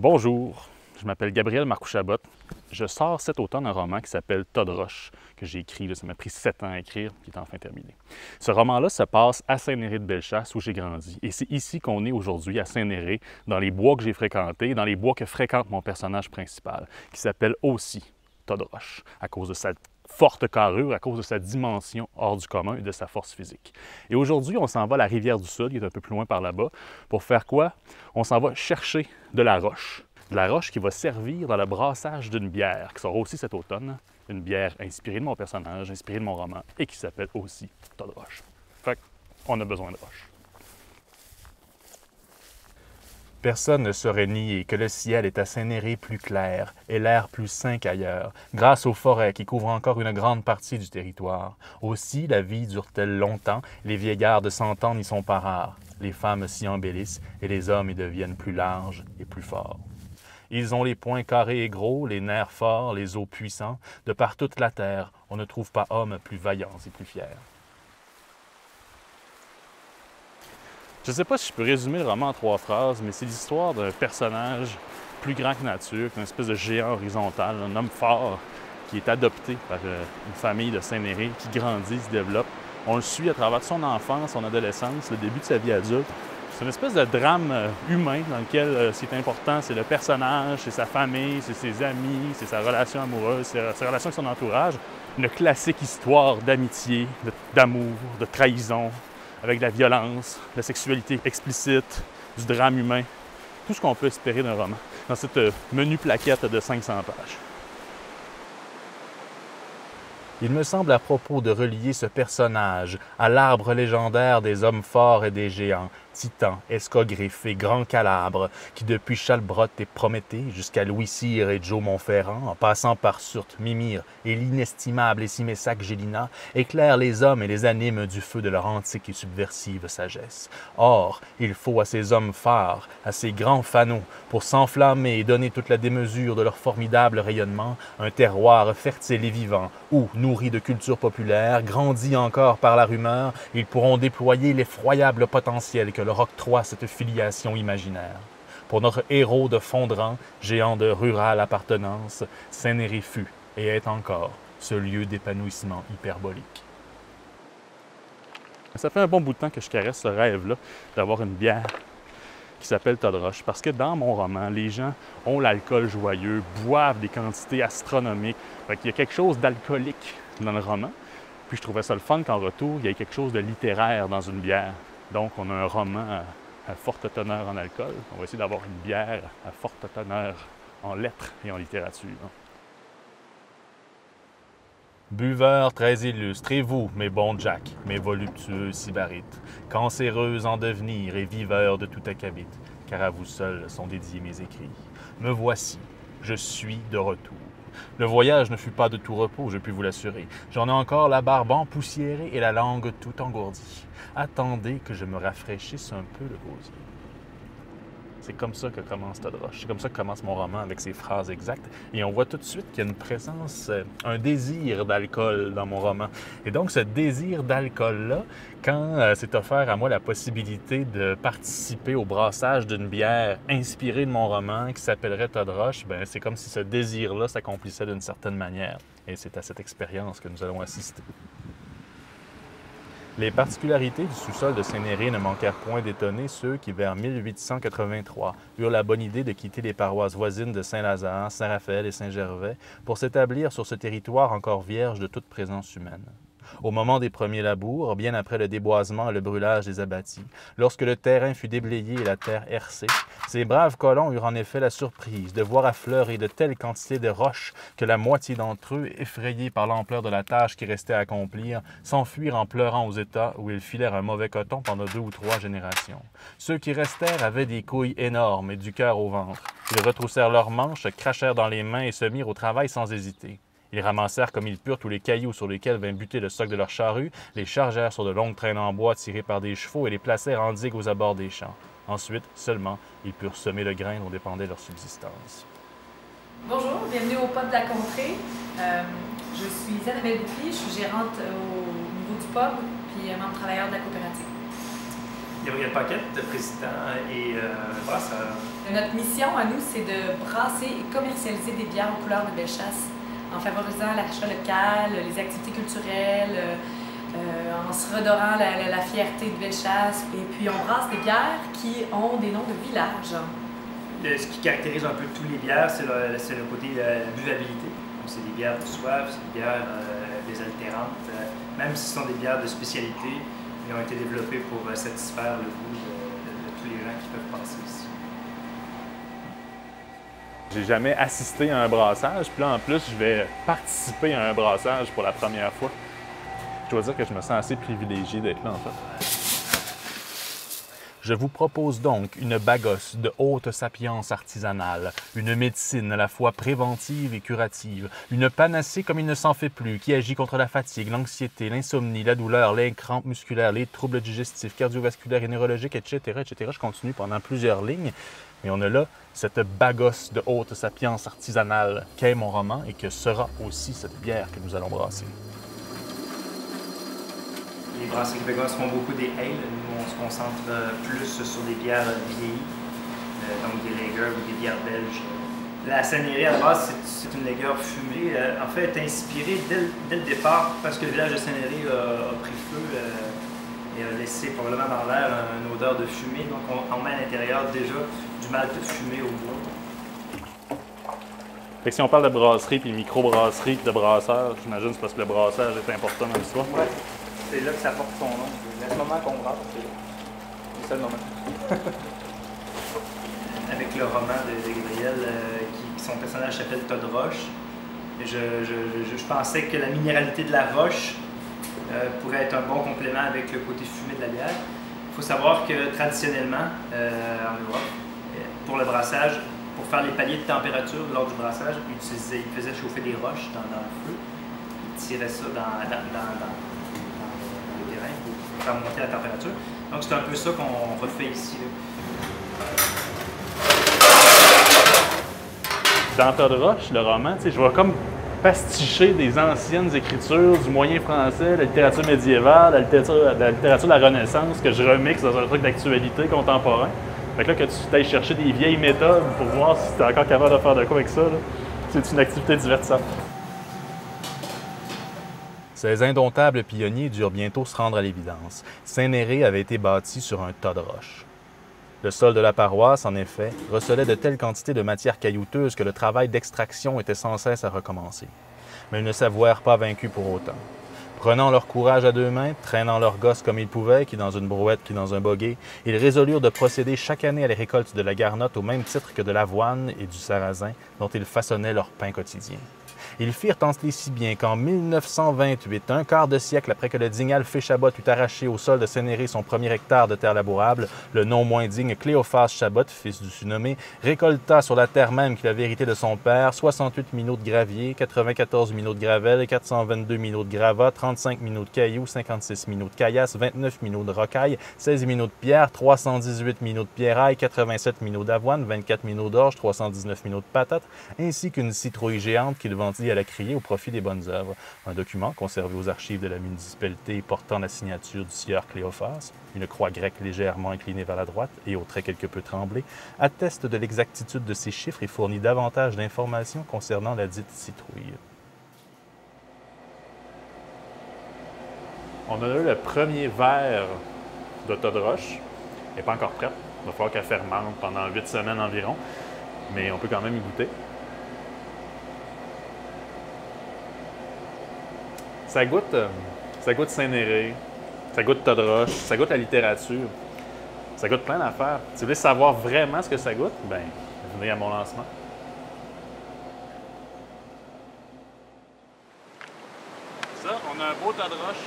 Bonjour, je m'appelle Gabriel Marcoux-Chabot. Je sors cet automne un roman qui s'appelle Tas de roches, que j'ai écrit, ça m'a pris 7 ans à écrire, qui est enfin terminé. Ce roman-là se passe à Saint-Néré-de-Bellechasse, où j'ai grandi. Et c'est ici qu'on est aujourd'hui, à Saint-Néré, dans les bois que j'ai fréquentés, dans les bois que fréquente mon personnage principal, qui s'appelle aussi Tas de roches, à cause de sa forte carrure, à cause de sa dimension hors du commun et de sa force physique. Et aujourd'hui, on s'en va à la rivière du Sud, qui est un peu plus loin par là-bas, pour faire quoi? On s'en va chercher de la roche. De la roche qui va servir dans le brassage d'une bière, qui sera aussi cet automne, une bière inspirée de mon personnage, inspirée de mon roman, et qui s'appelle aussi Tas de roches. Fait qu'on a besoin de roche. Personne ne saurait nier que le ciel est à Saint-Néré plus clair et l'air plus sain qu'ailleurs, grâce aux forêts qui couvrent encore une grande partie du territoire. Aussi, la vie dure-t-elle longtemps, les vieillards de 100 ans n'y sont pas rares. Les femmes s'y embellissent et les hommes y deviennent plus larges et plus forts. Ils ont les poings carrés et gros, les nerfs forts, les os puissants. De par toute la terre, on ne trouve pas hommes plus vaillants et plus fiers. Je ne sais pas si je peux résumer le roman en 3 phrases, mais c'est l'histoire d'un personnage plus grand que nature, une espèce de géant horizontal, un homme fort qui est adopté par une famille de Saint-Néré, qui grandit, se développe. On le suit à travers son enfance, son adolescence, le début de sa vie adulte. C'est une espèce de drame humain dans lequel ce qui est important, c'est le personnage, c'est sa famille, c'est ses amis, c'est sa relation amoureuse, c'est sa relation avec son entourage. Une classique histoire d'amitié, d'amour, de trahison, avec de la violence, de la sexualité explicite, du drame humain, tout ce qu'on peut espérer d'un roman, dans cette menue plaquette de 500 pages. Il me semble à propos de relier ce personnage à l'arbre légendaire des hommes forts et des géants, Titan, Escogriffe et Grand Calabre, qui depuis Chalbrotte et Prométhée jusqu'à Louis Cyr et Joe Montferrand, en passant par Surte, Mimir et l'inestimable Essimessac Gélina, éclairent les hommes et les animent du feu de leur antique et subversive sagesse. Or, il faut à ces hommes phares, à ces grands fanaux, pour s'enflammer et donner toute la démesure de leur formidable rayonnement, un terroir fertile et vivant, où, nourris de culture populaire, grandis encore par la rumeur, ils pourront déployer l'effroyable potentiel que leur octroie cette filiation imaginaire. Pour notre héros de Fondran, géant de rurale appartenance, Saint-Néré fut et est encore ce lieu d'épanouissement hyperbolique. Ça fait un bon bout de temps que je caresse ce rêve-là d'avoir une bière qui s'appelle Tas de roches, parce que dans mon roman, les gens ont l'alcool joyeux, boivent des quantités astronomiques. Fait qu'il y a quelque chose d'alcoolique dans le roman. Puis je trouvais ça le fun qu'en retour, il y ait quelque chose de littéraire dans une bière. Donc on a un roman à forte teneur en alcool. On va essayer d'avoir une bière à forte teneur en lettres et en littérature. Buveurs très illustres, et vous, mes bons Jack, mes voluptueux sybarites, cancéreux en devenir et viveurs de tout acabit, car à vous seuls sont dédiés mes écrits. Me voici, je suis de retour. Le voyage ne fut pas de tout repos, je puis vous l'assurer. J'en ai encore la barbe empoussiérée et la langue tout engourdie. Attendez que je me rafraîchisse un peu le gosier. C'est comme ça que commence Tas de roches. C'est comme ça que commence mon roman avec ses phrases exactes. Et on voit tout de suite qu'il y a une présence, un désir d'alcool dans mon roman. Et donc, ce désir d'alcool-là, quand c'est offert à moi la possibilité de participer au brassage d'une bière inspirée de mon roman qui s'appellerait Tas de roches, ben, c'est comme si ce désir-là s'accomplissait d'une certaine manière. Et c'est à cette expérience que nous allons assister. Les particularités du sous-sol de Saint-Néré ne manquèrent point d'étonner ceux qui, vers 1883, eurent la bonne idée de quitter les paroisses voisines de Saint-Lazare, Saint-Raphaël et Saint-Gervais pour s'établir sur ce territoire encore vierge de toute présence humaine. Au moment des premiers labours, bien après le déboisement et le brûlage des abattis, lorsque le terrain fut déblayé et la terre hercée, ces braves colons eurent en effet la surprise de voir affleurer de telles quantités de roches que la moitié d'entre eux, effrayés par l'ampleur de la tâche qui restait à accomplir, s'enfuirent en pleurant aux États où ils filèrent un mauvais coton pendant 2 ou 3 générations. Ceux qui restèrent avaient des couilles énormes et du cœur au ventre. Ils retroussèrent leurs manches, crachèrent dans les mains et se mirent au travail sans hésiter. Ils ramassèrent comme ils purent tous les cailloux sur lesquels vint buter le stock de leur charrue, les chargèrent sur de longues traînes en bois tirées par des chevaux et les placèrent en digue aux abords des champs. Ensuite, seulement, ils purent semer le grain dont dépendait leur subsistance. Bonjour, bienvenue au Pub de la Contrée. Je suis Annabelle Bouclier, je suis gérante au niveau du pub, puis membre travailleur de la coopérative. Gabriel Paquette, président et brasseur. Notre mission à nous, c'est de brasser et commercialiser des bières aux couleurs de Bellechasse en favorisant l'achat local, les activités culturelles, en se redorant la fierté de Bellechasse. Et puis on brasse des bières qui ont des noms de villages. Ce qui caractérise un peu tous les bières, c'est le côté buvabilité. C'est des bières de soif, c'est des bières désaltérantes. Même si ce sont des bières de spécialité, ils ont été développés pour satisfaire le goût de tous les gens qui peuvent passer ici. J'ai jamais assisté à un brassage, puis là, en plus, je vais participer à un brassage pour la première fois. Je dois dire que je me sens assez privilégié d'être là, en fait. Je vous propose donc une bagosse de haute sapience artisanale, une médecine à la fois préventive et curative, une panacée comme il ne s'en fait plus, qui agit contre la fatigue, l'anxiété, l'insomnie, la douleur, les crampes musculaires, les troubles digestifs, cardiovasculaires et neurologiques, etc., etc. Je continue pendant plusieurs lignes, mais on a là cette bagosse de haute sapience artisanale qu'est mon roman et que sera aussi cette bière que nous allons brasser. Les brasseries québécoises font beaucoup des ales. Nous, on se concentre plus sur des bières vieillies, donc des lagers ou des bières belges. La Saint-Néry, à la base, c'est une lager fumée. En fait, elle est inspirée dès le départ parce que le village de Saint-Néry a pris feu et a laissé probablement dans l'air une odeur de fumée. Donc, on met à l'intérieur déjà du malt fumé au bois. Fait que si on parle de brasserie puis micro-brasserie de brasseur, j'imagine que c'est parce que le brassage est important dans l'histoire. Ouais. C'est là que ça porte son nom. À ce moment qu'on brasse, c'est le moment. Avec le roman de Gabriel, qui son personnage s'appelle Todd Roche, je pensais que la minéralité de la roche pourrait être un bon complément avec le côté fumé de la bière. Il faut savoir que traditionnellement, en Europe, pour le brassage, pour faire les paliers de température lors du brassage, ils faisaient chauffer des roches dans le feu. Ils tiraient ça dans le terrain pour faire monter la température. Donc c'est un peu ça qu'on refait ici. Dans Todd Roche, le roman, je vois comme pasticher des anciennes écritures du moyen français, la littérature médiévale, la littérature de la Renaissance, que je remixe dans un truc d'actualité contemporain. Fait que là, que tu ailles chercher des vieilles méthodes pour voir si tu es encore capable de faire de quoi avec ça, c'est une activité divertissante. Ces indomptables pionniers durent bientôt se rendre à l'évidence. Saint-Néry avait été bâti sur un tas de roches. Le sol de la paroisse, en effet, recelait de telles quantités de matière caillouteuse que le travail d'extraction était sans cesse à recommencer. Mais ils ne s'avouèrent pas vaincus pour autant. Prenant leur courage à deux mains, traînant leurs gosses comme ils pouvaient, qui dans une brouette, qui dans un bogey, ils résolurent de procéder chaque année à la récolte de la garnotte au même titre que de l'avoine et du sarrasin, dont ils façonnaient leur pain quotidien. Ils firent entrer si bien qu'en 1928, un quart de siècle après que le dignal Féchabot eut arraché au sol de Saint-Néry son premier hectare de terre labourable, le non moins digne Cléophas Chabot, fils du surnommé, récolta sur la terre même qu'il avait héritée de son père 68 minots de gravier, 94 minots de gravel, 422 minots de gravat, 35 minots de cailloux, 56 minots de caillasse, 29 minots de rocaille, 16 minots de pierre, 318 minots de pierraille, 87 minots d'avoine, 24 minots d'orge, 319 minots de patates, ainsi qu'une citrouille géante qu'il vendit à la criée au profit des bonnes œuvres. Un document conservé aux archives de la municipalité portant la signature du sieur Cléophas, une croix grecque légèrement inclinée vers la droite et au trait quelque peu tremblé, atteste de l'exactitude de ces chiffres et fournit davantage d'informations concernant la dite citrouille. On a eu le premier verre de Todd Roche. Elle n'est pas encore prête. Il va falloir qu'elle fermente pendant 8 semaines environ, mais on peut quand même y goûter. Ça goûte Saint-Néry, ça goûte Todd Roche, ça goûte la littérature, ça goûte plein d'affaires. Si vous voulez savoir vraiment ce que ça goûte, bien, venez à mon lancement. Ça, on a un beau Todd Roche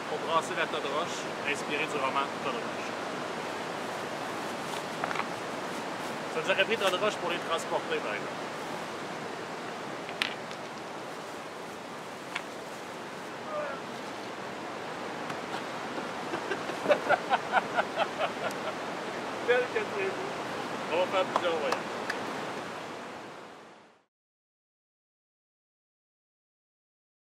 pour brasser la Todd Roche, inspiré du roman Todd Roche. Ça nous aurait pris Todd Roche pour les transporter, par exemple. Tel que c'est beau. On va faire plusieurs voyages.